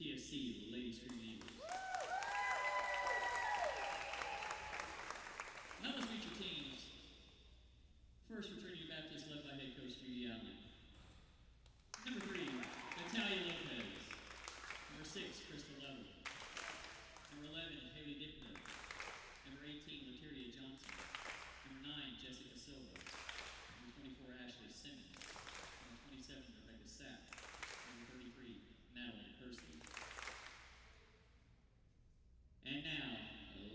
TFC, the Lady Screaming Eagles. Now let's meet your teams. First for Trinity Baptist, led by head coach Judy Allen. Number 3, Natalia Lopez. Number 6, Crystal Level. Number 11, Haley Dittmer. Number 18, Lateria Johnson. Number 9, Jessica Silva. Number 24, Ashley Simmons. Number 27, Rebecca Sept. Number 33, Madeline Percy. And now,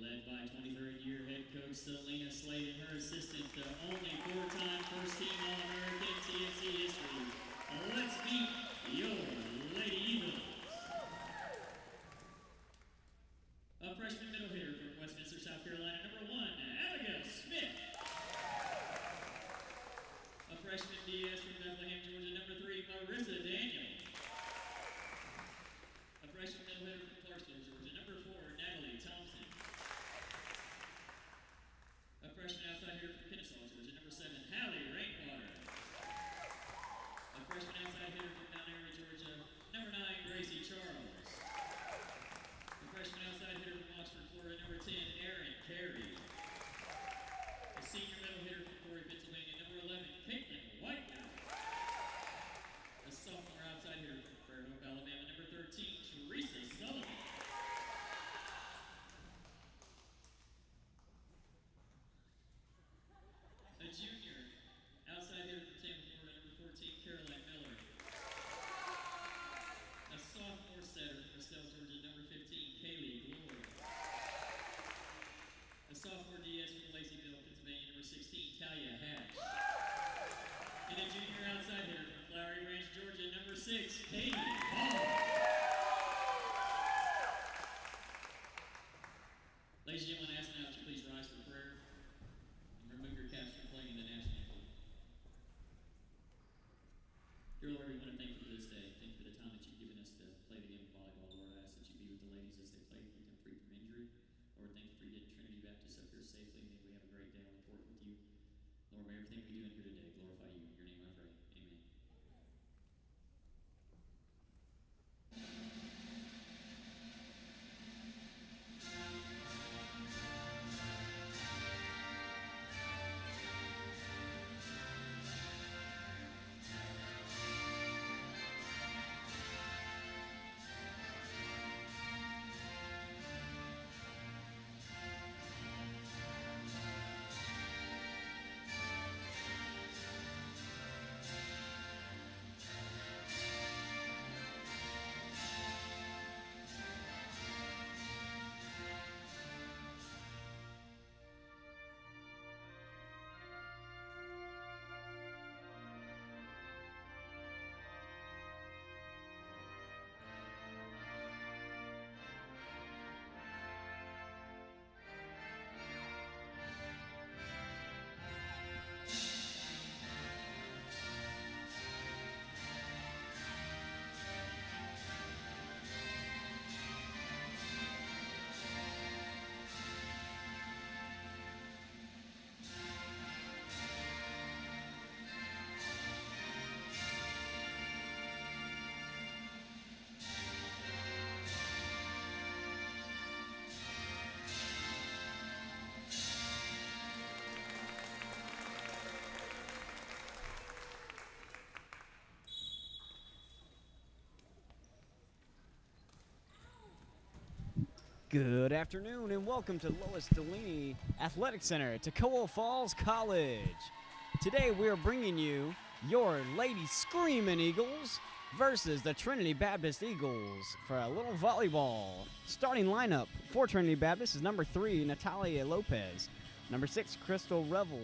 led by 23rd year head coach Selena Slade and her assistant, the only 4-time first team All-American TFC history. Let's meet your Lady Eagles. A freshman middle hitter from Westminster, South Carolina, number 1, Abigail Smith. A freshman DS from Bethlehem, Georgia, number 3, Marissa Daniel. A freshman middle hitter from Clarksville, Georgia, number 4, Natalie Thompson. A freshman outside hitter from Kennesaw, Georgia, number 7, Hallie Rainwater. A freshman outside hitter from Mount Airy, Georgia, number 9, Gracie Charles. A freshman outside hitter from Oxford, Florida, number 10, Erin Carey. A senior middle hitter from Corey, Pennsylvania, number 11, Caitlin Whitener. A sophomore outside hitter from Fairhope, Alabama, number 13, Teresa Sullivan. A junior outside hitter from Tampa, Florida, number 14, Caroline Miller. A sophomore setter from Estelle, Georgia, number 15, Kaylee Glory. A sophomore DS from Laceyville, Pennsylvania, number 16, Talia Hatch. And a junior outside hitter from Flowery Branch, Georgia, number 6, Katie Hall. Ladies and gentlemen, I ask now that you please rise for prayer and remove your caps from playing the national anthem. Dear Lord, we want to thank you for this day. Thank you for the time that you've given us to play the game of volleyball. Lord, I ask that you be with the ladies as they play, keep them free from injury. Lord, thank you for getting Trinity Baptist up here safely. May we have a great day on the court with you. Lord, may everything we do in here today glorify you. In your name I pray. Amen. Good afternoon and welcome to Lois Delaney Athletic Center at Toccoa Falls College. Today we are bringing you your Lady Screaming Eagles versus the Trinity Baptist Eagles for a little volleyball. Starting lineup for Trinity Baptist is number 3, Natalia Lopez. Number 6, Crystal Revel.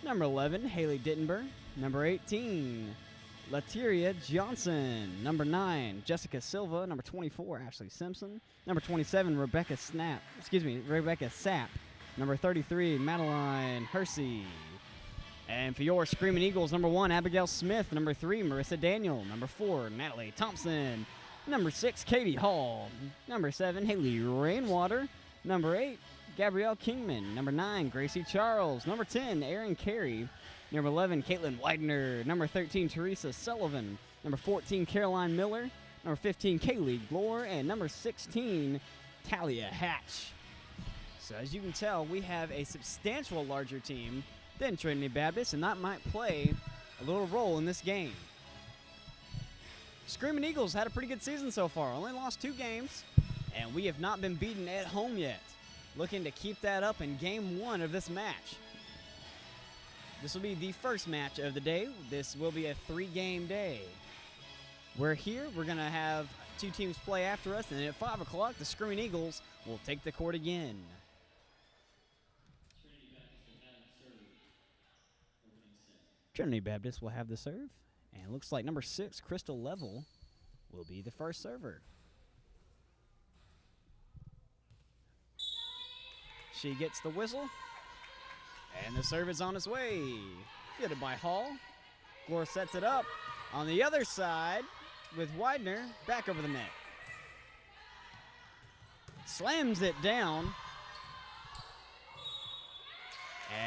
Number 11, Haley Dittenberg. Number 18, Lateria Johnson. Number 9, Jessica Silva. Number 24, Ashley Simpson. Number 27, Rebecca Sapp. Number 33, Madeline Hersey. And for your Screaming Eagles, number 1, Abigail Smith. Number 3, Marissa Daniel. Number 4, Natalie Thompson. Number 6, Katie Hall. Number 7, Haley Rainwater. Number 8, Gabrielle Kingman. Number 9, Gracie Charles. Number 10, Erin Carey. Number 11, Caitlin Widener. Number 13, Teresa Sullivan. Number 14, Caroline Miller. number 15, Kaylee Glore, and number 16, Talia Hatch. So as you can tell, we have a substantial larger team than Trinity Baptist, and that might play a little role in this game. Screaming Eagles had a pretty good season so far. Only lost 2 games, and we have not been beaten at home yet. Looking to keep that up in game 1 of this match. This will be the first match of the day. This will be a 3-game day. We're here. We're going to have 2 teams play after us, and then at 5 o'clock, the Screaming Eagles will take the court again. Trinity Baptist will have the serve, and it looks like number 6, Crystal Level, will be the first server. She gets the whistle, and the serve is on its way. Fielded by Hall. Glore sets it up on the other side with Widener back over the net. Slams it down.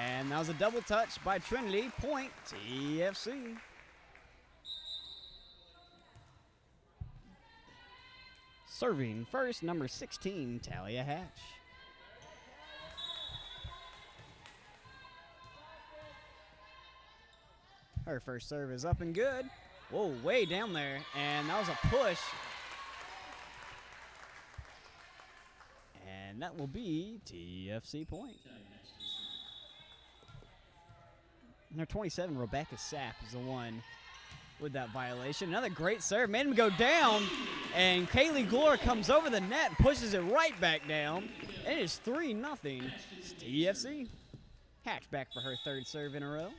And that was a double touch by Trinity. Point TFC. Serving first, number 16, Talia Hatch. Her first serve is up and good. Whoa, way down there. And that was a push. And that will be TFC point. Number 27, Rebecca Sept, is the one with that violation. Another great serve. Made him go down. And Kaylee Glore comes over the net and pushes it right back down. And it is 3-0. It's TFC. Hatch back for her 3rd serve in a row.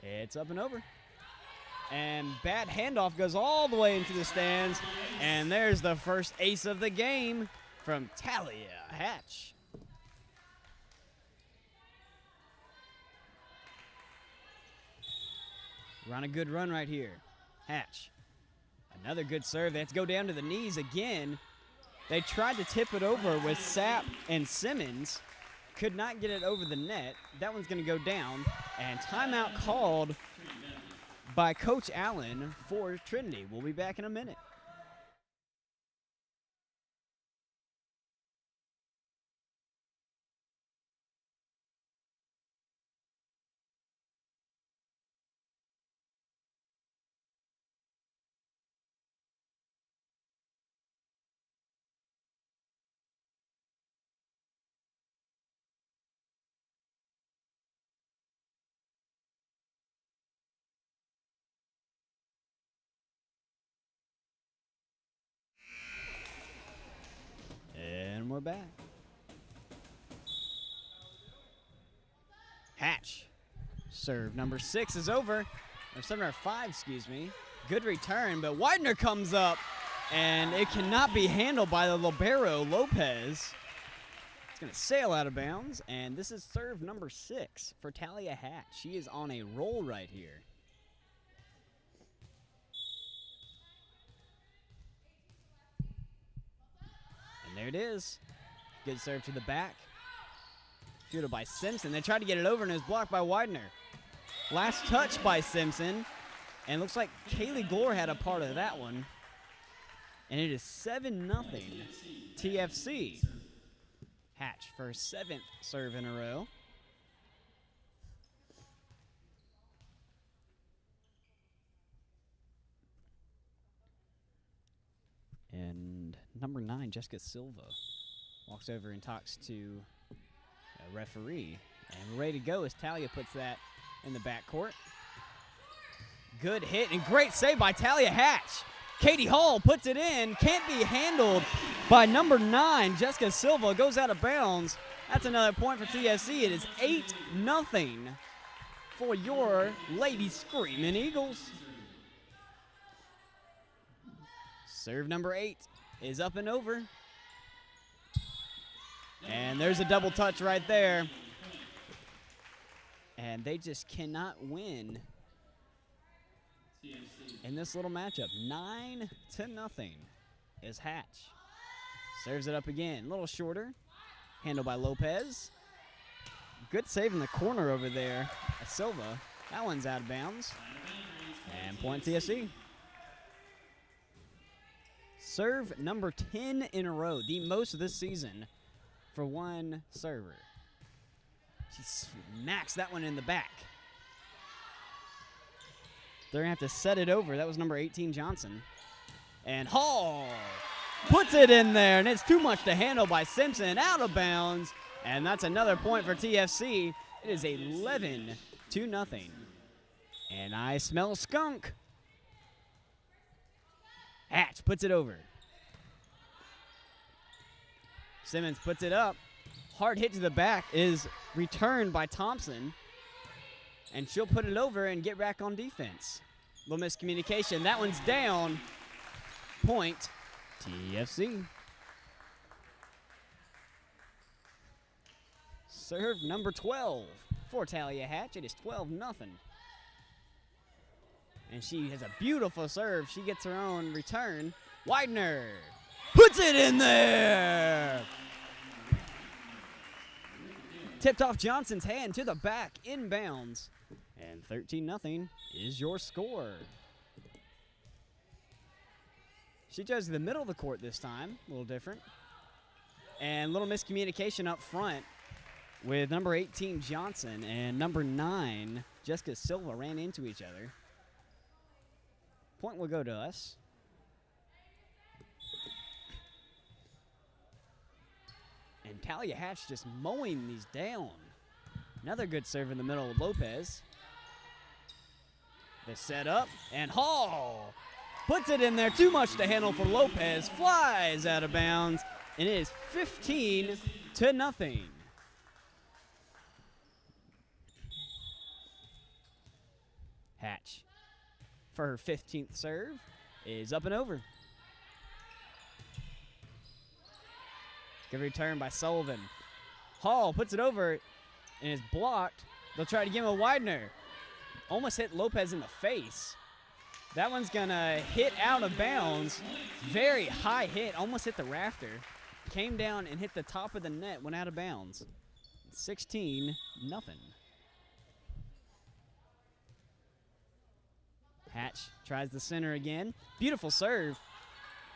It's up and over. And bad handoff goes all the way into the stands. And there's the first ace of the game from Talia Hatch. We're on a good run right here. Hatch. Another good serve. They have to go down to the knees again. They tried to tip it over with Sapp and Simmons. Could not get it over the net. That one's going to go down. And timeout called by Coach Allen for Trinity. We'll be back in a minute. And we're back. Hatch. Serve number 6 is over. Or serve number 5, excuse me. Good return, but Widener comes up, and it cannot be handled by the libero, Lopez. It's going to sail out of bounds, and this is serve number 6 for Talia Hatch. She is on a roll right here. And there it is. Good serve to the back. Fielded by Simpson. They tried to get it over and it was blocked by Widener. Last touch by Simpson. And looks like Kaylee Glore had a part of that one. And it is 7-0 TFC. Hatch for her 7th serve in a row. And number 9, Jessica Silva, walks over and talks to a referee. And we're ready to go as Talia puts that in the backcourt. Good hit and great save by Talia Hatch. Katie Hall puts it in. Can't be handled by number 9, Jessica Silva. Goes out of bounds. That's another point for TFC. It is 8-0 for your Lady Screaming Eagles. Serve number 8 is up and over. And there's a double touch right there. And they just cannot win in this little matchup. 9-0 is Hatch. Serves it up again. A little shorter. Handled by Lopez. Good save in the corner over there. Silva. That one's out of bounds. And point TFC. Serve number 10 in a row, the most this season for one server. She smacks that one in the back. They're going to have to set it over. That was number 18, Johnson. And Hall puts it in there, and it's too much to handle by Simpson, out of bounds. And that's another point for TFC. It is 11-0. And I smell skunk. Hatch puts it over. Simmons puts it up. Hard hit to the back is returned by Thompson. And she'll put it over and get back on defense. Little miscommunication. That one's down. Point TFC. Serve number 12 for Talia Hatch. It is 12-0. And she has a beautiful serve. She gets her own return. Widener puts it in there. Tipped off Johnson's hand to the back, inbounds. And 13-0 is your score. She does the middle of the court this time, a little different. And little miscommunication up front with number 18, Johnson, and number 9, Jessica Silva, ran into each other. Point will go to us. And Talia Hatch just mowing these down. Another good serve in the middle with Lopez. The set up, and Hall puts it in there. Too much to handle for Lopez. Flies out of bounds, and it is 15-0. Hatch, for her 15th serve, is up and over. Good return by Sullivan. Hall puts it over and is blocked. They'll try to give him a Widener. Almost hit Lopez in the face. That one's gonna hit out of bounds. Very high hit, almost hit the rafter. Came down and hit the top of the net, went out of bounds. 16-0. Hatch tries the center again. Beautiful serve.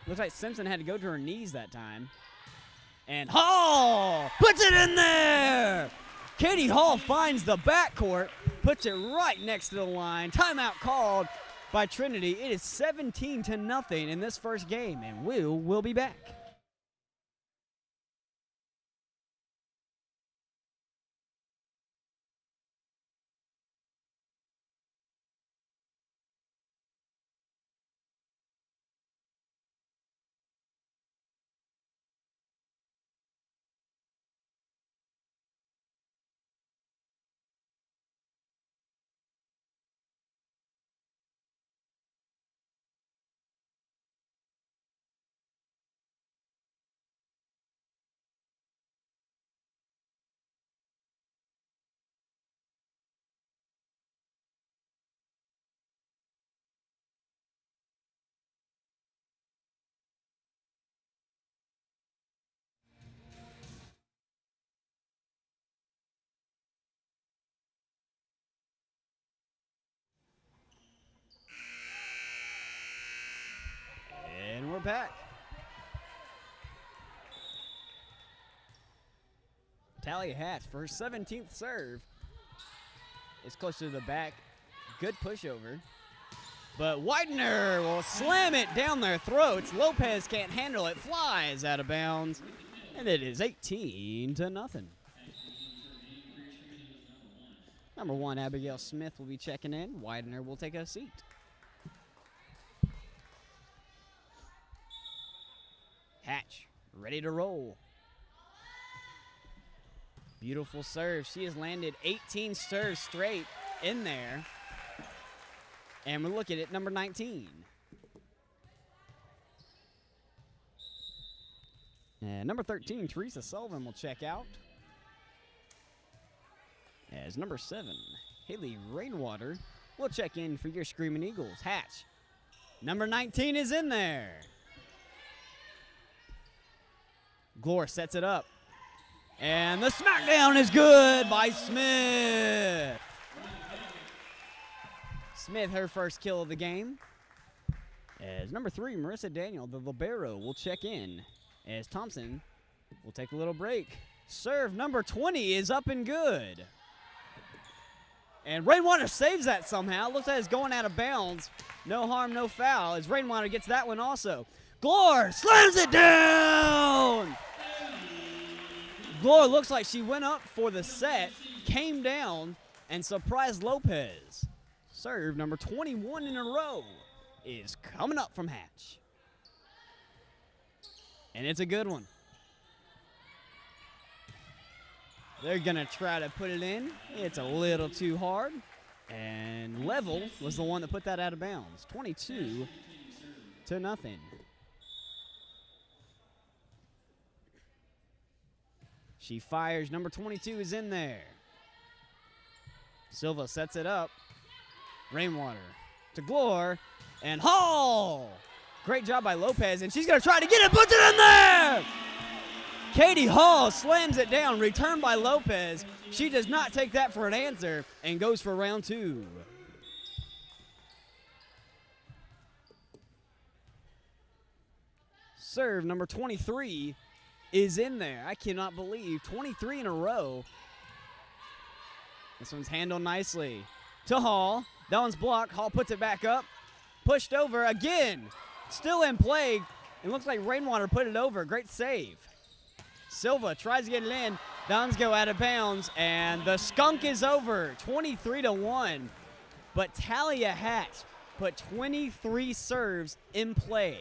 Looks like Simpson had to go to her knees that time. And Hall puts it in there. Katie Hall finds the backcourt, puts it right next to the line. Timeout called by Trinity. It is 17-0 in this first game, and we'll be back. And we're back. Talia Hatch for her 17th serve is close to the back. Good pushover. But Widener will slam it down their throats. Lopez can't handle it. Flies out of bounds. And it is 18-0. Number 1, Abigail Smith will be checking in. Widener will take a seat. Hatch, ready to roll. Beautiful serve. She has landed 18 serves straight in there. And we'll look at it, number 19. And number 13, Teresa Sullivan will check out. As number 7, Haley Rainwater will check in for your Screaming Eagles. Hatch, number 19 is in there. Glore sets it up. And the smackdown is good by Smith. Smith, her first kill of the game. As number 3, Marissa Daniel, the libero, will check in. As Thompson will take a little break. Serve number 20 is up and good. And Rainwater saves that somehow. Looks like it's going out of bounds. No harm, no foul, as Rainwater gets that one also. Glore slams it down! Glore looks like she went up for the set, came down, and surprised Lopez. Serve number 21 in a row is coming up from Hatch. And it's a good one. They're going to try to put it in. It's a little too hard. And Level was the one that put that out of bounds. 22-0. She fires. Number 22 is in there. Silva sets it up. Rainwater to Glore. And Hall! Great job by Lopez, and she's going to try to get it. Puts it in there! Katie Hall slams it down, returned by Lopez. She does not take that for an answer and goes for round 2. Serve number 23 is in there. I cannot believe 23 in a row. This one's handled nicely to Hall. That one's blocked. Hall puts it back up. Pushed over again. Still in play. It looks like Rainwater put it over. Great save. Silva tries to get it in. Downs go out of bounds, and the skunk is over, 23-1. But Talia Hatch put 23 serves in play.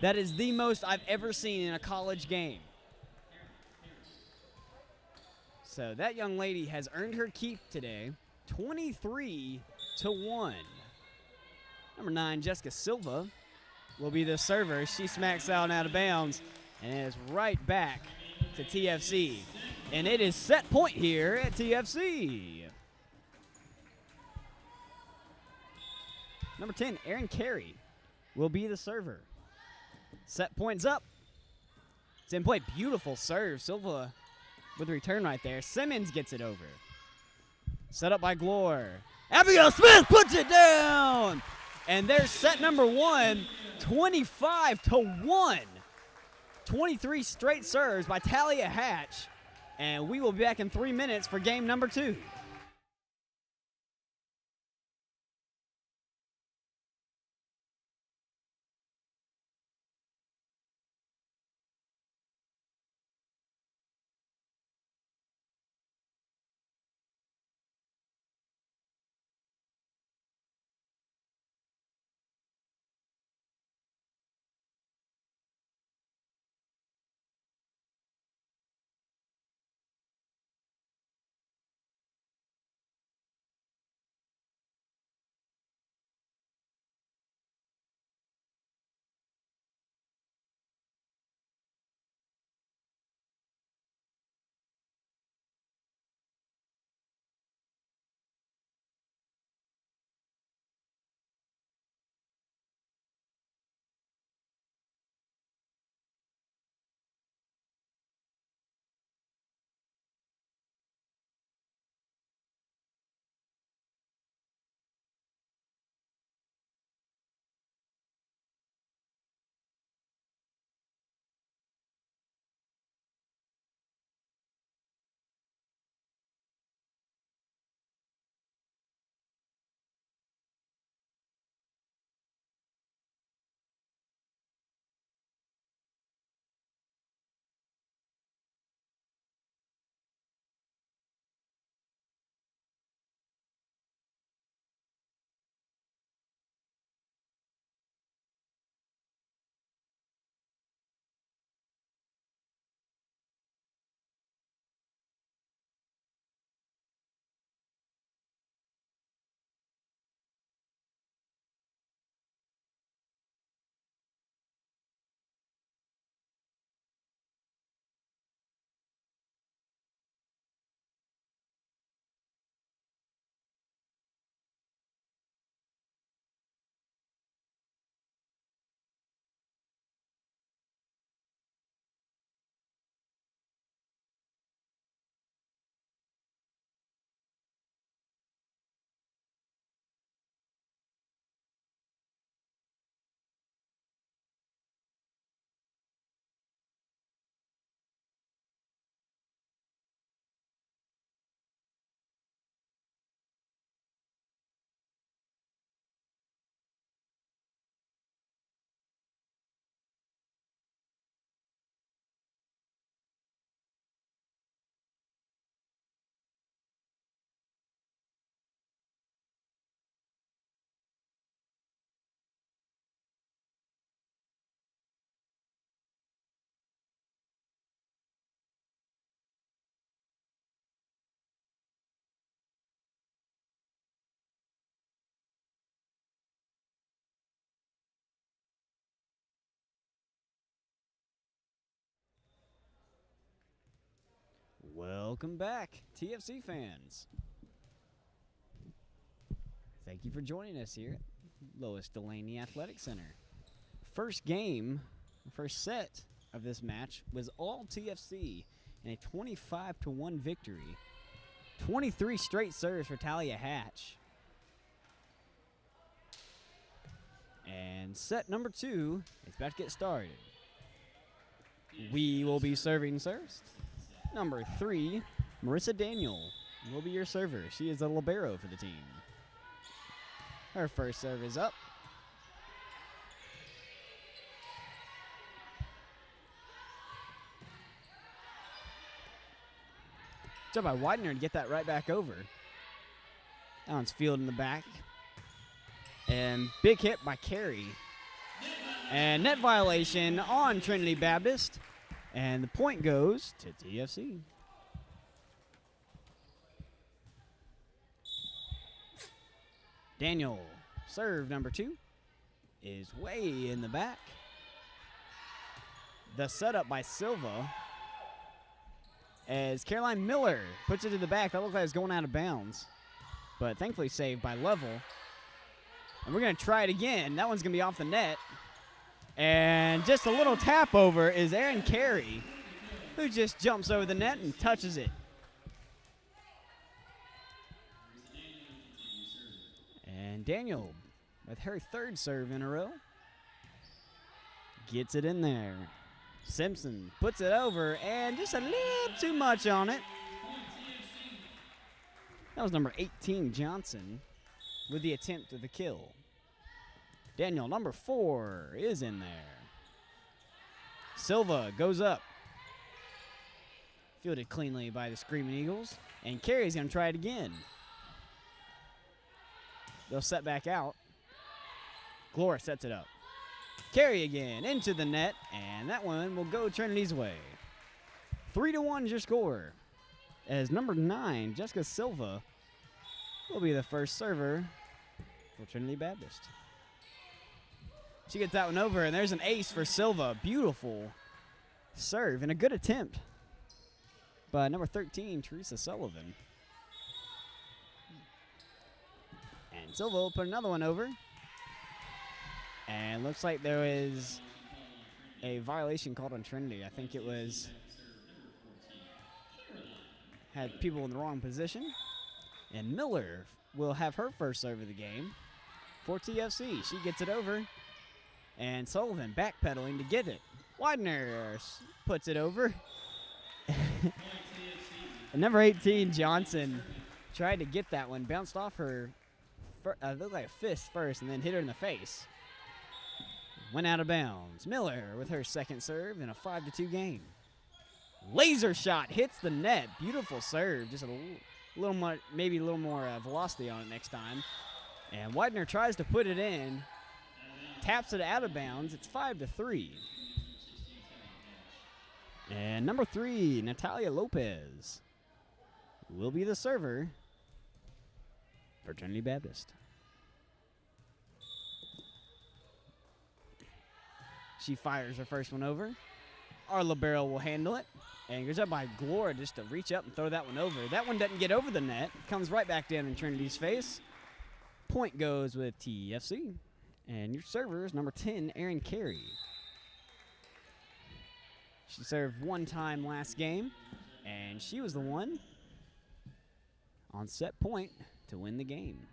That is the most I've ever seen in a college game. So that young lady has earned her keep today, 23-1. Number 9, Jessica Silva, will be the server. She smacks out and out of bounds. And it is right back to TFC. And it is set point here at TFC. Number 10, Erin Carey, will be the server. Set points up. It's in play. Beautiful serve. Silva with a return right there. Simmons gets it over. Set up by Glore. Abigail Smith puts it down. And there's set number 1, 25-1. 23 straight serves by Talia Hatch. And we will be back in 3 minutes for game number 2. Welcome back, TFC fans. Thank you for joining us here at Lois Delaney Athletic Center. First game, first set of this match was all TFC in a 25-1 victory. 23 straight serves for Talia Hatch. And set number 2 is about to get started. We will be serving first. Number 3, Marissa Daniel will be your server. She is a libero for the team. Her first serve is up. Job by Widener to get that right back over. That one's fielded in the back. And big hit by Carey. And net violation on Trinity Baptist. And the point goes to TFC. Daniel, serve number 2, is way in the back. The setup by Silva as Caroline Miller puts it to the back. That looked like it was going out of bounds, but thankfully saved by Level. And we're going to try it again. That one's going to be off the net. And just a little tap over is Aaron Carey, who just jumps over the net and touches it. And Daniel, with her third serve in a row, gets it in there. Simpson puts it over, and just a little too much on it. That was number 18, Johnson, with the attempt of the kill. Daniel, number 4, is in there. Silva goes up. Fielded cleanly by the Screaming Eagles, and Carey's going to try it again. They'll set back out. Glora sets it up. Carey again into the net, and that one will go Trinity's way. 3-1 is your score, as number 9, Jessica Silva, will be the first server for Trinity Baptist. She gets that one over, and there's an ace for Silva. Beautiful serve and a good attempt by number 13, Teresa Sullivan. And Silva will put another one over. And looks like there is a violation called on Trinity. I think it was had people in the wrong position. And Miller will have her first serve of the game for TFC. She gets it over. And Sullivan backpedaling to get it. Widener puts it over. And number 18, Johnson, tried to get that one. Bounced off her, looked like a fist first, and then hit her in the face. Went out of bounds. Miller with her second serve in a 5-2 game. Laser shot hits the net. Beautiful serve. Just a little more, maybe a little more velocity on it next time. And Widener tries to put it in. Taps it out of bounds. It's 5-3. And number 3, Natalia Lopez, will be the server for Trinity Baptist. She fires her first one over. Our libero will handle it. And goes up by Glora just to reach up and throw that one over. That one doesn't get over the net. Comes right back down in Trinity's face. Point goes with TFC. And your server is number 10, Erin Carey. She served one time last game, and she was the one on set point to win the game.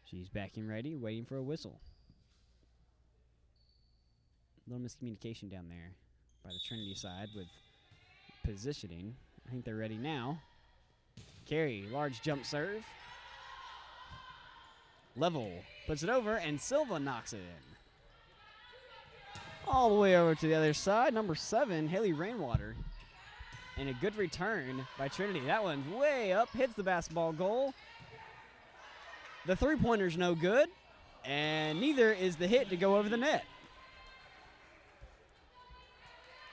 She's backing ready, waiting for a whistle. A little miscommunication down there by the Trinity side with positioning. I think they're ready now. Carey, large jump serve. Level puts it over, and Silva knocks it in. All the way over to the other side, number 7, Haley Rainwater. And a good return by Trinity. That one's way up, hits the basketball goal. The three-pointer's no good, and neither is the hit to go over the net.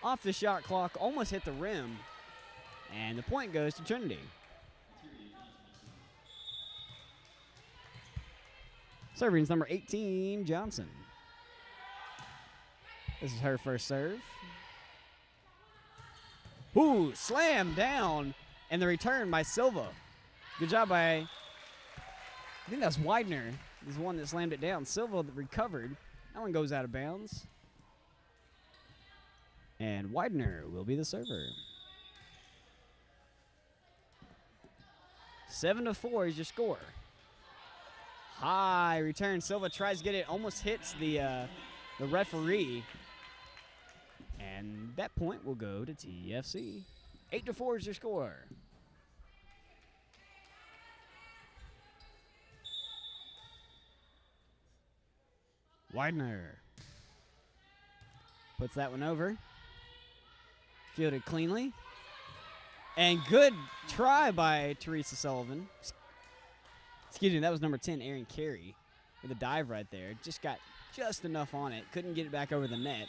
Off the shot clock, almost hit the rim, and the point goes to Trinity. Serving is number 18, Johnson. This is her first serve. Ooh, slam down. And the return by Silva. Good job by, I think that's Widener, is the one that slammed it down. Silva recovered. That one goes out of bounds. And Widener will be the server. 7-4 is your score. High return. Silva tries to get it, almost hits the referee. And that point will go to TFC. 8-4 is your score. Widener puts that one over. Fielded cleanly. And good try by Teresa Sullivan. Excuse me, that was number 10, Aaron Carey, with a dive right there. Just got just enough on it. Couldn't get it back over the net.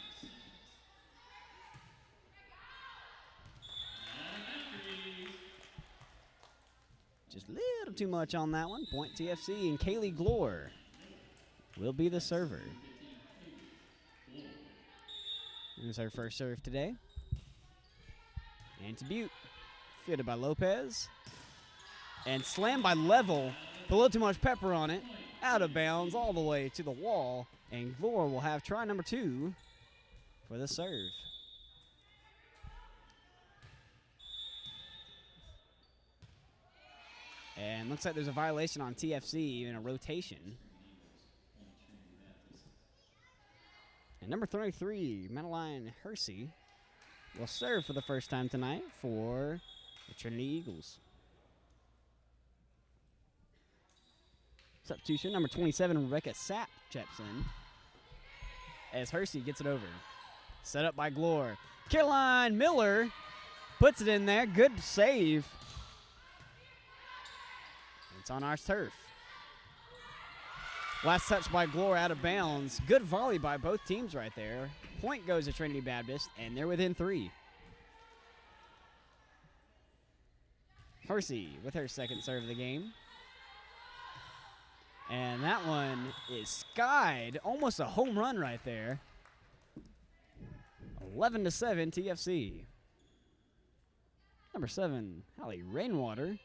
Just a little too much on that one. Point TFC, and Kaylee Glore will be the server. Here's our first serve today. And to Butte. Fielded by Lopez. And slammed by Level. Put a little too much pepper on it. Out of bounds all the way to the wall. And Glore will have try number 2 for the serve. And looks like there's a violation on TFC in a rotation. And number 33, Madeline Hersey, will serve for the first time tonight for the Trinity Eagles. Substitution, number 27, Rebecca Sept checks in as Hersey gets it over. Set up by Glore. Caroline Miller puts it in there. Good save. It's on our turf. Last touch by Glore out of bounds. Good volley by both teams right there. Point goes to Trinity Baptist, and they're within 3. Hersey with her second serve of the game. And that one is skied. Almost a home run right there. 11-7 TFC. Number 7, Hallie Rainwater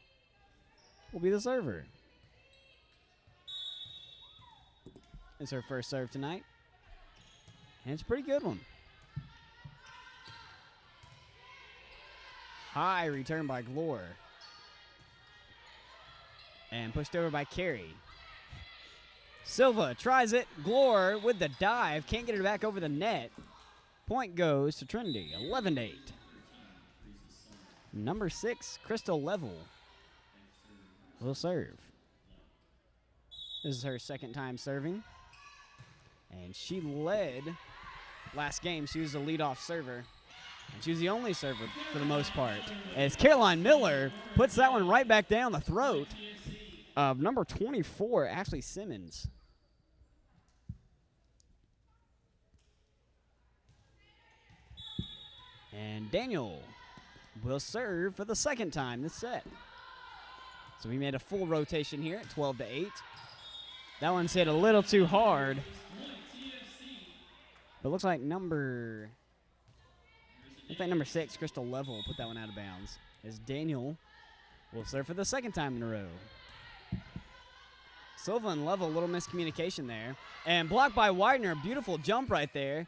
will be the server. It's her first serve tonight. And it's a pretty good one. High return by Glore. And pushed over by Carey. Silva tries it. Glore with the dive. Can't get it back over the net. Point goes to Trinity. 11-8. Number 6, Crystal Level will serve. This is her second time serving. And she led last game. She was the leadoff server. And she was the only server for the most part. As Caroline Miller puts that one right back down the throat of number 24, Ashley Simmons. And Daniel will serve for the second time this set. So we made a full rotation here at 12-8. That one's hit a little too hard. But it looks like number 6, Crystal Level, put that one out of bounds. As Daniel will serve for the second time in a row. Silva and Level, a little miscommunication there. And blocked by Widener, beautiful jump right there.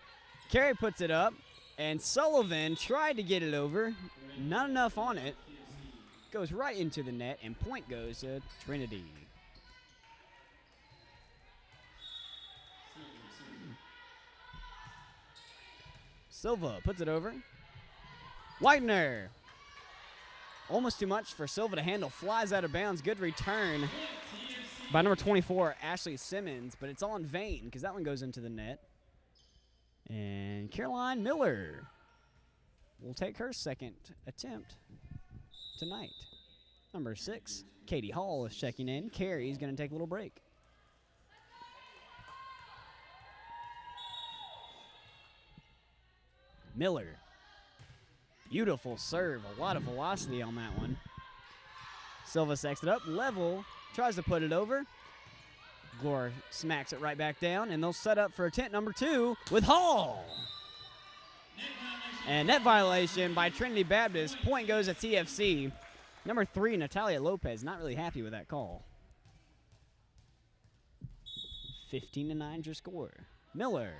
Carey puts it up, and Sullivan tried to get it over. Not enough on it. Goes right into the net, and point goes to Trinity. Silva puts it over. Widener. Almost too much for Silva to handle. Flies out of bounds. Good return by number 24, Ashley Simmons. But it's all in vain because that one goes into the net. And Caroline Miller will take her second attempt tonight. Number 6, Katie Hall is checking in. Carey's going to take a little break. Miller. Beautiful serve. A lot of velocity on that one. Silva sacks it up. Level tries to put it over. Glore smacks it right back down, and they'll set up for attempt number 2 with Hall. And net violation by Trinity Baptist. Point goes to TFC. Number 3, Natalia Lopez, not really happy with that call. 15-9 is your score. Miller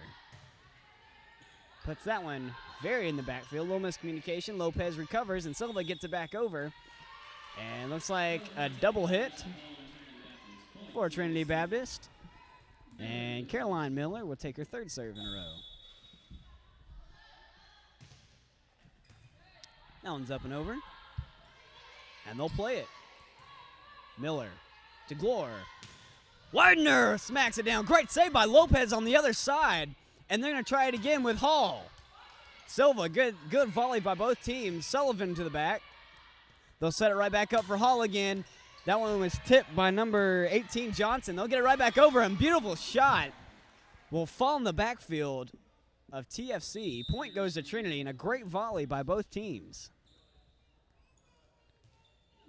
puts that one very in the backfield. Little miscommunication. Lopez recovers, and Silva gets it back over. And looks like a double hit for Trinity Baptist. And Caroline Miller will take her 3rd serve in a row. That one's up and over. And they'll play it. Miller to Glore. Widener smacks it down. Great save by Lopez on the other side. And they're going to try it again with Hall. Silva, good volley by both teams. Sullivan to the back. They'll set it right back up for Hall again. That one was tipped by number 18, Johnson. They'll get it right back over him. Beautiful shot. Will fall in the backfield of TFC. Point goes to Trinity, and a great volley by both teams.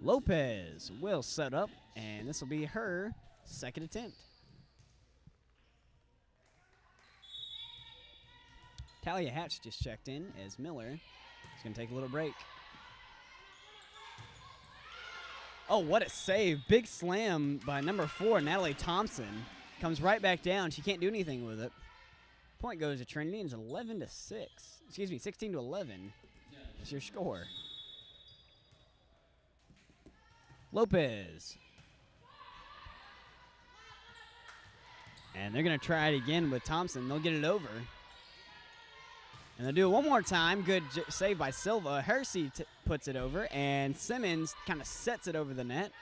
Lopez will set up, and this will be her 2nd attempt. Talia Hatch just checked in as Miller is going to take a little break. Oh, what a save. Big slam by number 4, Natalie Thompson. Comes right back down. She can't do anything with it. Point goes to Trinity, and it's 11-6. Excuse me, 16-11 is your score. Lopez. And they're going to try it again with Thompson. They'll get it over. And they'll do it one more time. Good save by Silva. Hersey puts it over, and Simmons kind of sets it over the net.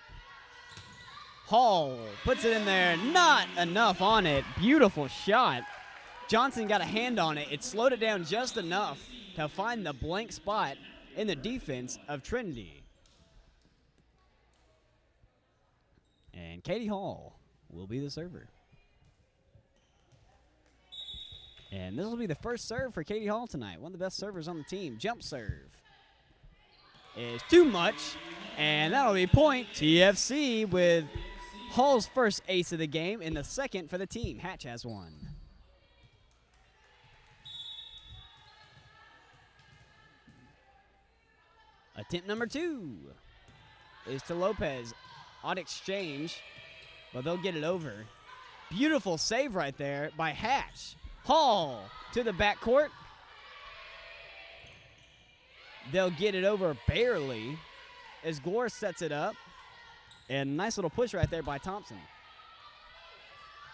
Hall puts it in there. Not enough on it. Beautiful shot. Johnson got a hand on it. It slowed it down just enough to find the blank spot in the defense of Trinity. And Katie Hall will be the server. And this will be the first serve for Katie Hall tonight. One of the best servers on the team. Jump serve is too much. And that'll be point TFC with Hall's first ace of the game and the 2nd for the team. Hatch has one. Attempt number 2 is to Lopez. Odd exchange, but they'll get it over. Beautiful save right there by Hatch. Hall to the backcourt. They'll get it over barely as Glore sets it up. And nice little push right there by Thompson.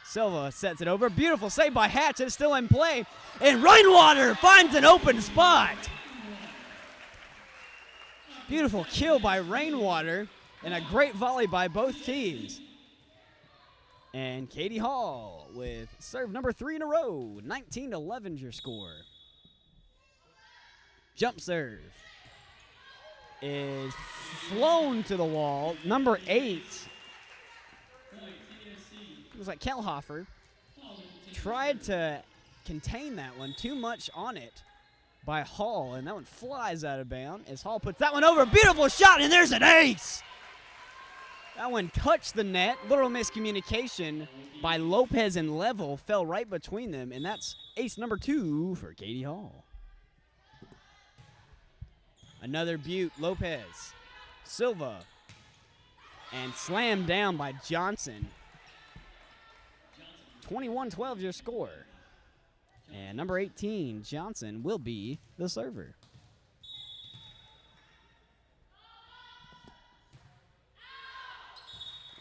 Silva sets it over. Beautiful save by Hatch. It's still in play. And Rainwater finds an open spot. Beautiful kill by Rainwater. And a great volley by both teams. And Katie Hall with serve number 3 in a row. 19-11 is your score. Jump serve is flown to the wall. Number 8. It was like Kelhofer. Tried to contain that one. Too much on it by Hall. And that one flies out of bounds as Hall puts that one over. Beautiful shot, and there's an ace. That one touched the net. Little miscommunication by Lopez and Level. Fell right between them, and that's ace number 2 for Katie Hall. Another beaut, Lopez. Silva. And slammed down by Johnson. 21-12 your score. And number 18, Johnson, will be the server.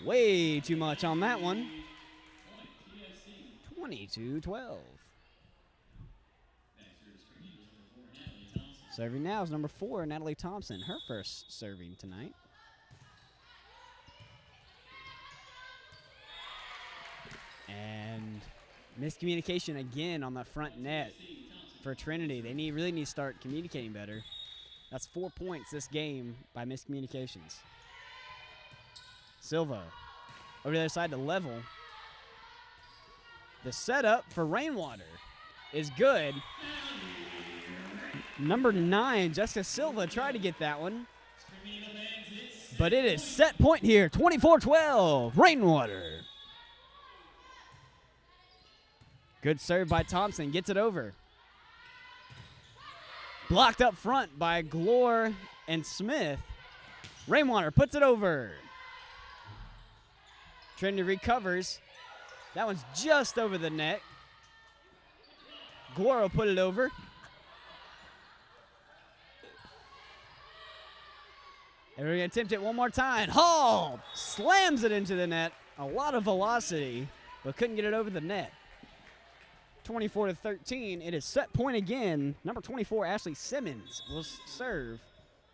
Way too much on that one. 22-12. Serving now is number 4, Natalie Thompson. Her first serving tonight. And miscommunication again on the front net for Trinity. They really need to start communicating better. That's 4 points this game by miscommunications. Silva over the other side to Level. The setup for Rainwater is good. Number 9, Jessica Silva, tried to get that one. But it is set point here, 24-12, Rainwater. Good serve by Thompson, gets it over. Blocked up front by Glore and Smith. Rainwater puts it over. Trinity recovers. That one's just over the net. Glore will put it over. And we're going to attempt it one more time. Hall slams it into the net. A lot of velocity, but couldn't get it over the net. 24-13. It is set point again. Number 24, Ashley Simmons, will serve.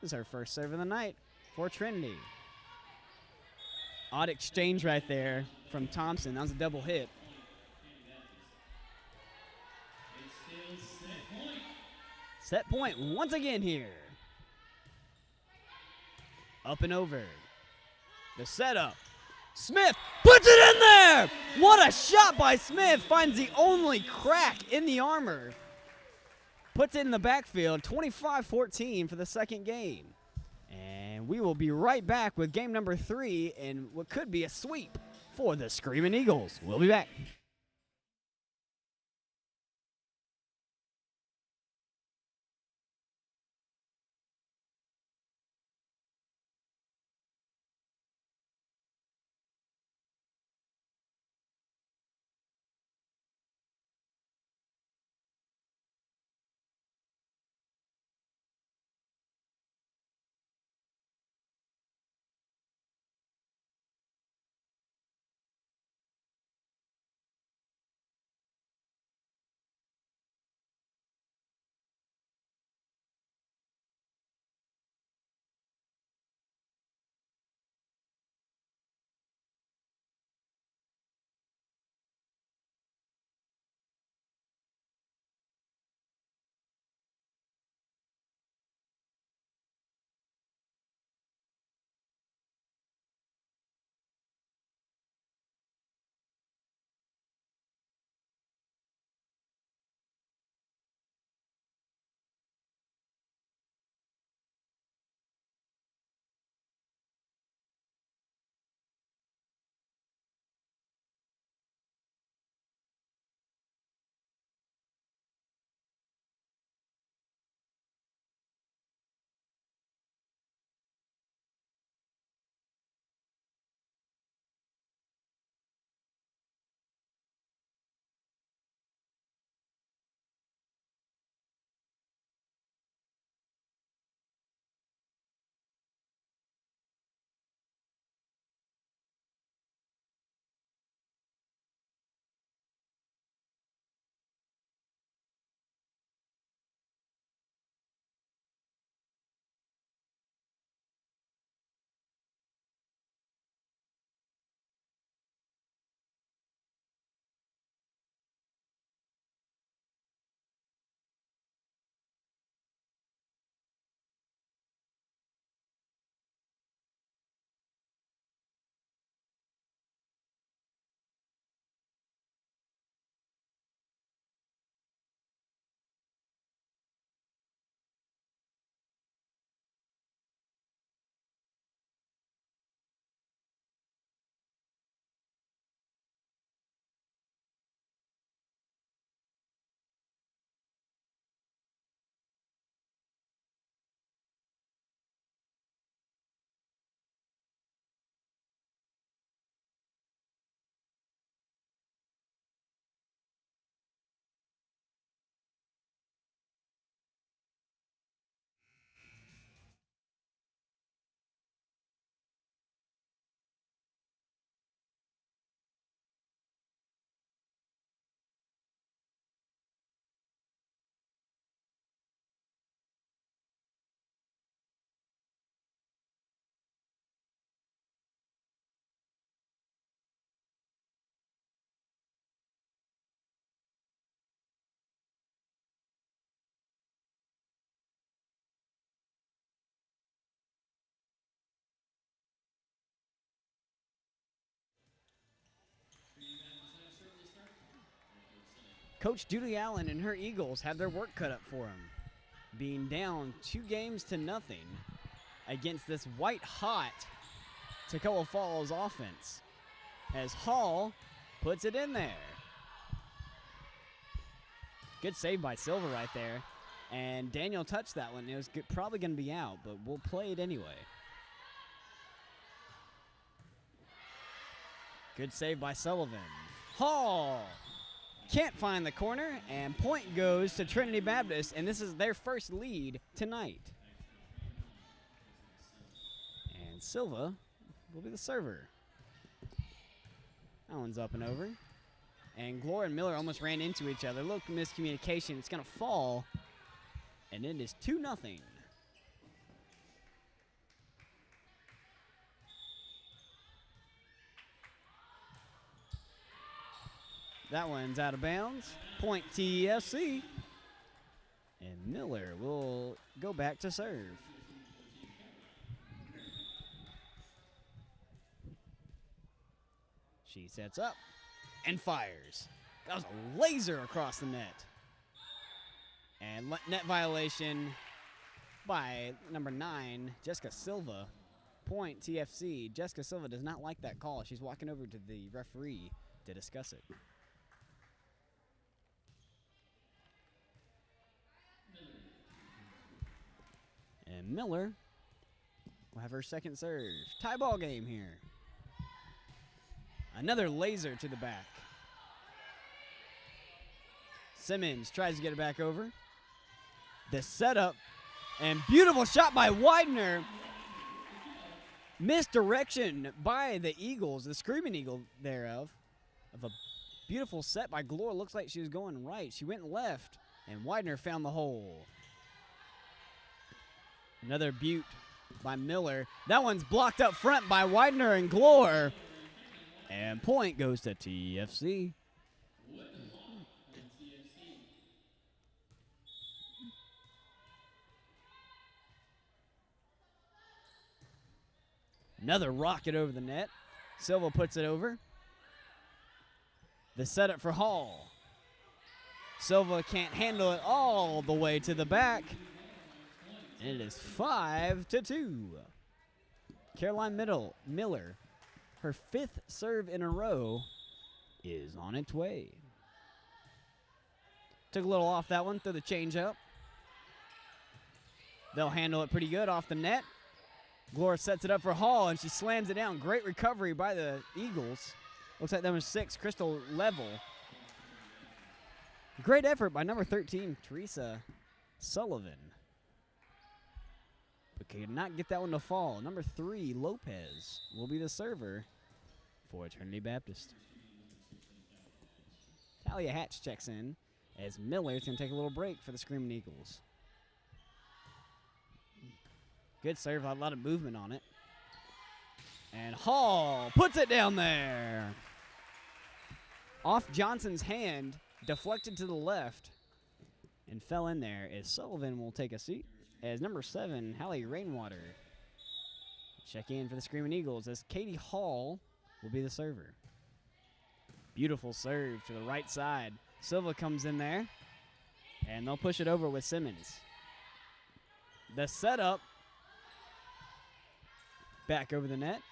This is her first serve of the night for Trinity. Odd exchange right there from Thompson. That was a double hit. Set point once again here. Up and over. The setup. Smith puts it in there! What a shot by Smith. Finds the only crack in the armor. Puts it in the backfield. 25-14 for the second game. And we will be right back with game number 3 and what could be a sweep for the Screaming Eagles. We'll be back. Coach Judy Allen and her Eagles have their work cut up for them, being down 2-0 against this white-hot Toccoa Falls offense, as Hall puts it in there. Good save by Silva right there. And Daniel touched that one. It was probably going to be out, but we'll play it anyway. Good save by Sullivan. Hall can't find the corner, and point goes to Trinity Baptist, and this is their first lead tonight. And Silva will be the server. That one's up and over. And Gloria and Miller almost ran into each other. Look, miscommunication. It's going to fall, and it is 2-0. That one's out of bounds. Point TFC. And Miller will go back to serve. She sets up and fires. That was a laser across the net. And net violation by number 9, Jessica Silva. Point TFC. Jessica Silva does not like that call. She's walking over to the referee to discuss it. And Miller will have her second serve. Tie ball game here. Another laser to the back. Simmons tries to get it back over. The setup and beautiful shot by Widener. Misdirection by the Eagles, the Screaming Eagle thereof. Of a beautiful set by Glore. Looks like she was going right. She went left, and Widener found the hole. Another beaut by Miller. That one's blocked up front by Widener and Glore. And point goes to TFC. Another rocket over the net. Silva puts it over. The setup for Hall. Silva can't handle it all the way to the back. And it is 5-2. Caroline Miller, her 5th serve in a row, is on its way. Took a little off that one, threw the change up. They'll handle it pretty good off the net. Glora sets it up for Hall, and she slams it down. Great recovery by the Eagles. Looks like number 6, Crystal Level. Great effort by number 13, Teresa Sullivan. But could not get that one to fall. Number 3, Lopez, will be the server for Trinity Baptist. Talia Hatch checks in as Miller's going to take a little break for the Screaming Eagles. Good serve, a lot of movement on it. And Hall puts it down there. Off Johnson's hand, deflected to the left, and fell in there as Sullivan will take a seat. As number 7, Hallie Rainwater, check in for the Screaming Eagles as Katie Hall will be the server. Beautiful serve to the right side. Silva comes in there, and they'll push it over with Simmons. The setup, back over the net.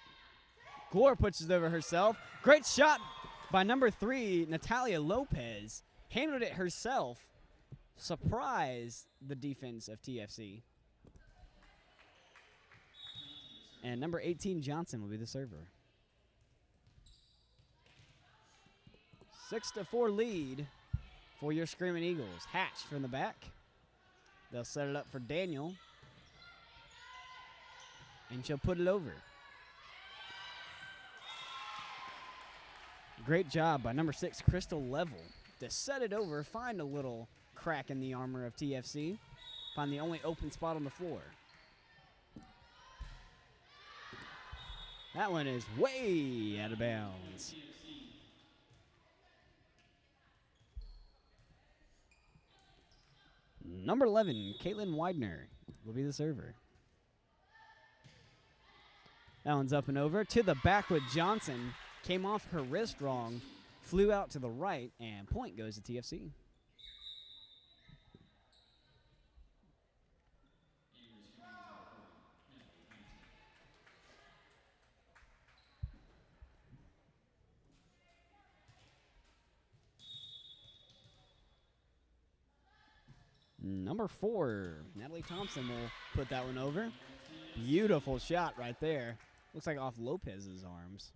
Glore puts it over herself. Great shot by number 3, Natalia Lopez. Handled it herself. Surprised the defense of TFC. And number 18, Johnson, will be the server. 6-4 lead for your Screaming Eagles. Hatch from the back. They'll set it up for Daniel. And she'll put it over. Great job by number 6, Crystal Level, to set it over, find a little crack in the armor of TFC, find the only open spot on the floor. That one is way out of bounds. Number 11, Caitlin Widener, will be the server. That one's up and over. To the back with Johnson. Came off her wrist wrong. Flew out to the right. And point goes to TFC. Number 4, Natalie Thompson will put that one over. Beautiful shot right there. Looks like off Lopez's arms.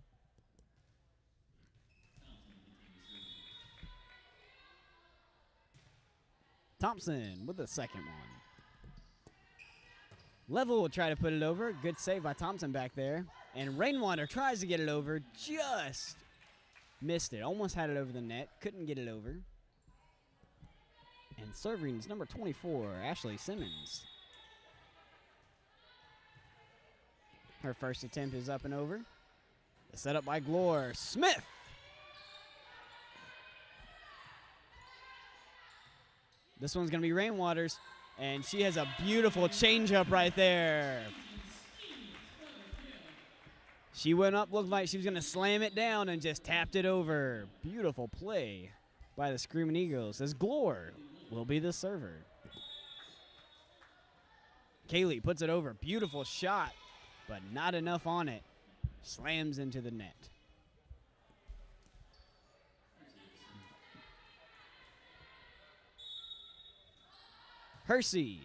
Thompson with the second one. Level will try to put it over. Good save by Thompson back there. And Rainwater tries to get it over. Just missed it. Almost had it over the net. Couldn't get it over. And serving is number 24, Ashley Simmons. Her first attempt is up and over. The setup by Glore. Smith! This one's going to be Rainwater's, and she has a beautiful changeup right there. She went up, looked like she was going to slam it down, and just tapped it over. Beautiful play by the Screaming Eagles as Glore will be the server. Kaylee puts it over. Beautiful shot, but not enough on it. Slams into the net. Hersey.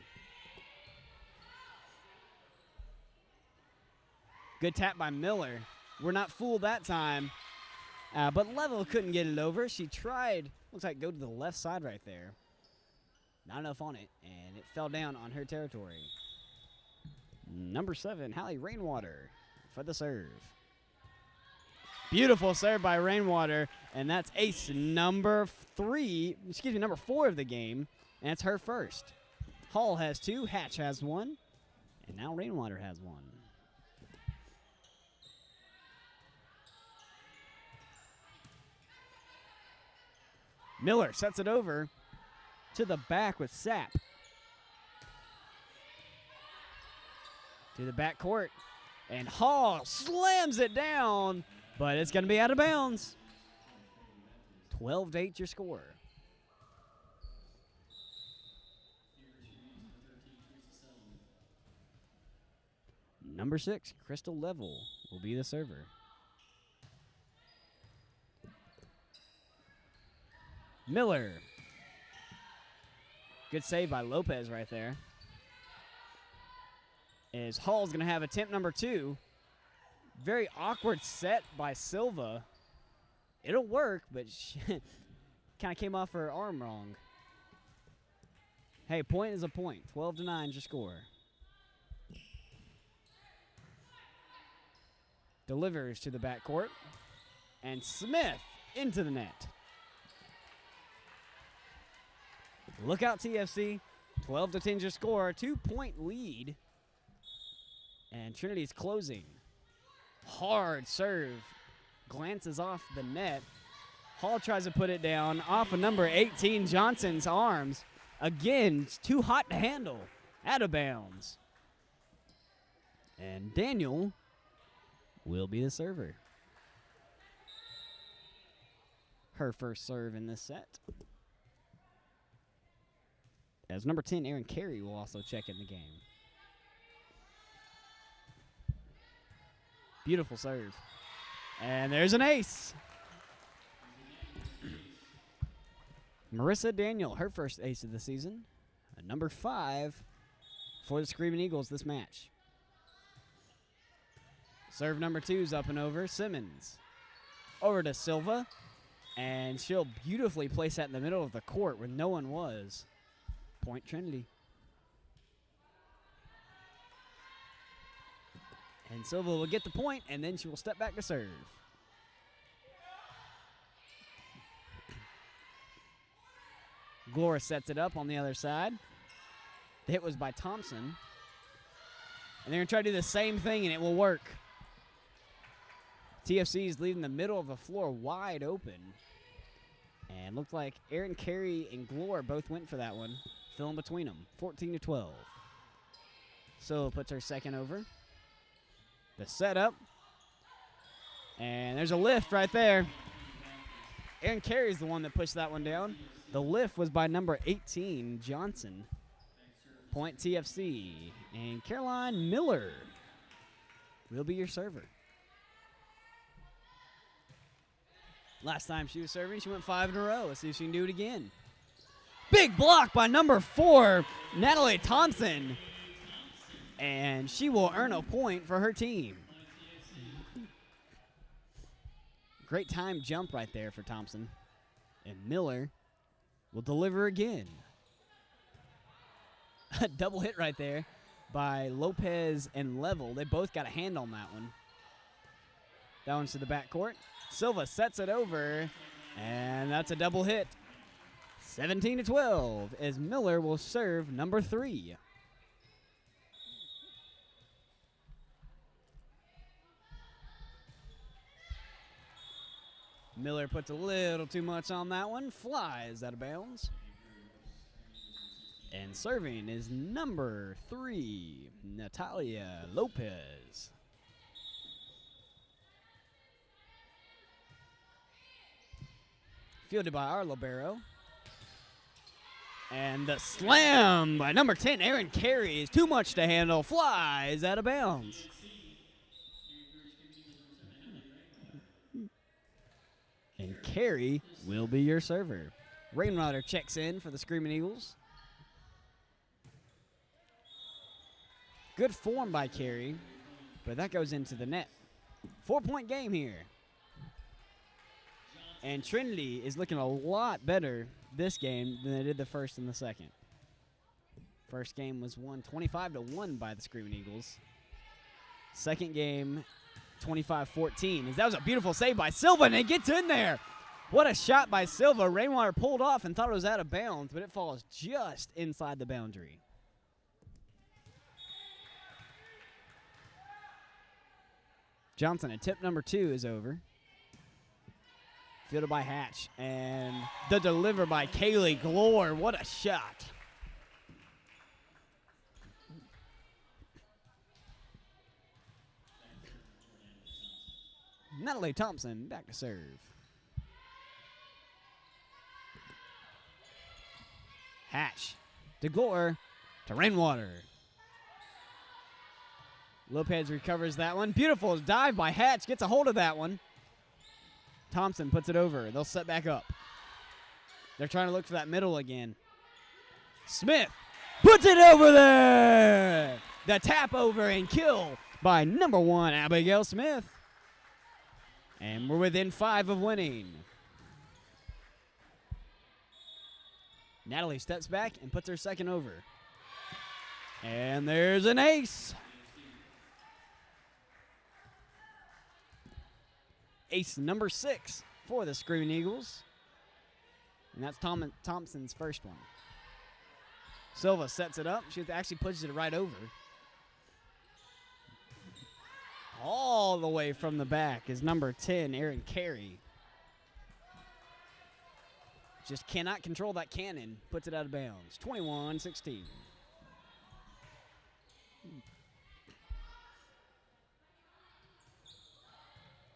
Good tap by Miller. We're not fooled that time. But Level couldn't get it over. She tried, looks like go to the left side right there. Not enough on it, and it fell down on her territory. Number 7, Hallie Rainwater for the serve. Beautiful serve by Rainwater, and that's ace number 4 of the game, and it's her first. Hall has 2, Hatch has 1, and now Rainwater has 1. Miller sets it over to the back with Sept. To the back court, and Hall slams it down, but it's going to be out of bounds. 12-8 your score. Number 6, Crystal Level will be the server. Miller. Good save by Lopez right there. As Hall's going to have attempt number 2. Very awkward set by Silva. It'll work, but she kind of came off her arm wrong. Hey, point is a point. 12-9 is your score. Delivers to the backcourt. And Smith into the net. Look out, TFC. 12-10 your score. 2-point lead. And Trinity's closing. Hard serve. Glances off the net. Hall tries to put it down off of number 18, Johnson's arms. Again, it's too hot to handle. Out of bounds. And Daniel will be the server. Her first serve in this set. As number 10, Aaron Carey will also check in the game. Beautiful serve. And there's an ace. Marissa Daniel, her first ace of the season. Number 5 for the Screaming Eagles this match. Serve number 2 is up and over. Simmons over to Silva. And she'll beautifully place that in the middle of the court where no one was. Point Trinity. And Silva will get the point, and then she will step back to serve. Glora sets it up on the other side. The hit was by Thompson. And they're going to try to do the same thing, and it will work. TFC is leaving the middle of the floor wide open. And looked like Aaron Carey and Glora both went for that one. Filling between them, 14-12. So puts her second over. The setup. And there's a lift right there. Aaron Carey's the one that pushed that one down. The lift was by number 18, Johnson. Point TFC. And Caroline Miller will be your server. Last time she was serving, she went 5 in a row. Let's see if she can do it again. Big block by number 4, Natalie Thompson. And she will earn a point for her team. Great time jump right there for Thompson. And Miller will deliver again. A double hit right there by Lopez and Level. They both got a hand on that one. That one's to the backcourt. Silva sets it over, and that's a double hit. 17-12 as Miller will serve number 3. Miller puts a little too much on that one, flies out of bounds. And serving is number 3, Natalia Lopez. Fielded by our libero. And the slam by number 10, Aaron Carey, is too much to handle, flies out of bounds. And Carey will be your server. Rainwater checks in for the Screaming Eagles. Good form by Carey, but that goes into the net. 4-point game here. And Trinity is looking a lot better this game than they did the first and the second. First game was won 25-1 by the Screaming Eagles. Second game, 25-14. That was a beautiful save by Silva, and it gets in there. What a shot by Silva. Rainwater pulled off and thought it was out of bounds, but it falls just inside the boundary. Johnson, and tip number 2 is over. Fielded by Hatch, and the deliver by Kaylee Glore. What a shot. Natalie Thompson back to serve. Hatch to Glore to Rainwater. Lopez recovers that one. Beautiful dive by Hatch. Gets a hold of that one. Thompson puts it over. They'll set back up. They're trying to look for that middle again. Smith puts it over there. The tap over and kill by number 1, Abigail Smith. And we're within 5 of winning. Natalie steps back and puts her second over. And there's an ace. Ace number 6 for the Screaming Eagles. And that's Thompson's first one. Silva sets it up. She actually pushes it right over. All the way from the back is number 10, Aaron Carey. Just cannot control that cannon. Puts it out of bounds. 21-16.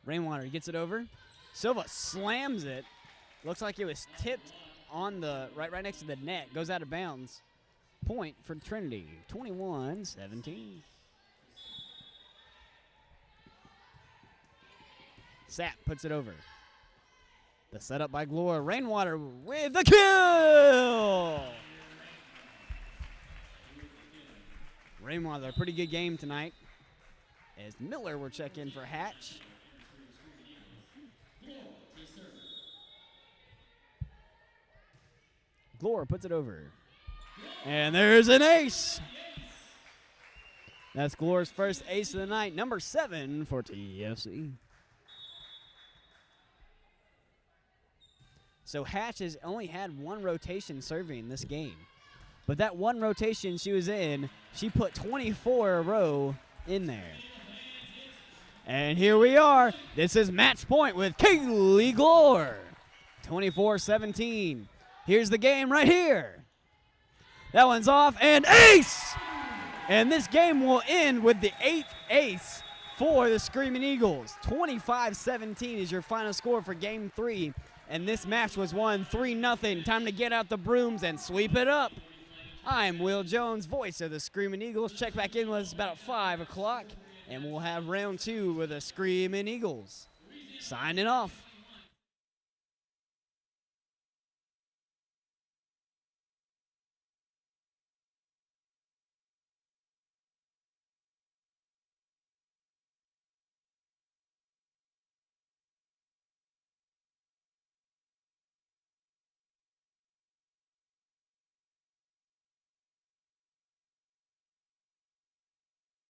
Rainwater gets it over. Silva slams it. Looks like it was tipped on the right next to the net. Goes out of bounds. Point for Trinity. 21-17. Sept puts it over. The setup by Glore. Rainwater with the kill! Rainwater, pretty good game tonight. As Miller will check in for Hatch. Glore puts it over. And there's an ace. That's Glore's first ace of the night. Number 7 for TFC. So Hatch has only had 1 rotation serving this game. But that 1 rotation she was in, she put 24 a row in there. And here we are. This is match point with Kaylee Glore. 24-17. Here's the game right here. That one's off, and ace! And this game will end with the 8th ace for the Screaming Eagles. 25-17 is your final score for Game 3. And this match was won 3-0. Time to get out the brooms and sweep it up. I'm Will Jones, voice of the Screaming Eagles. Check back in with us about 5 o'clock, and we'll have round 2 with the Screaming Eagles. Signing off.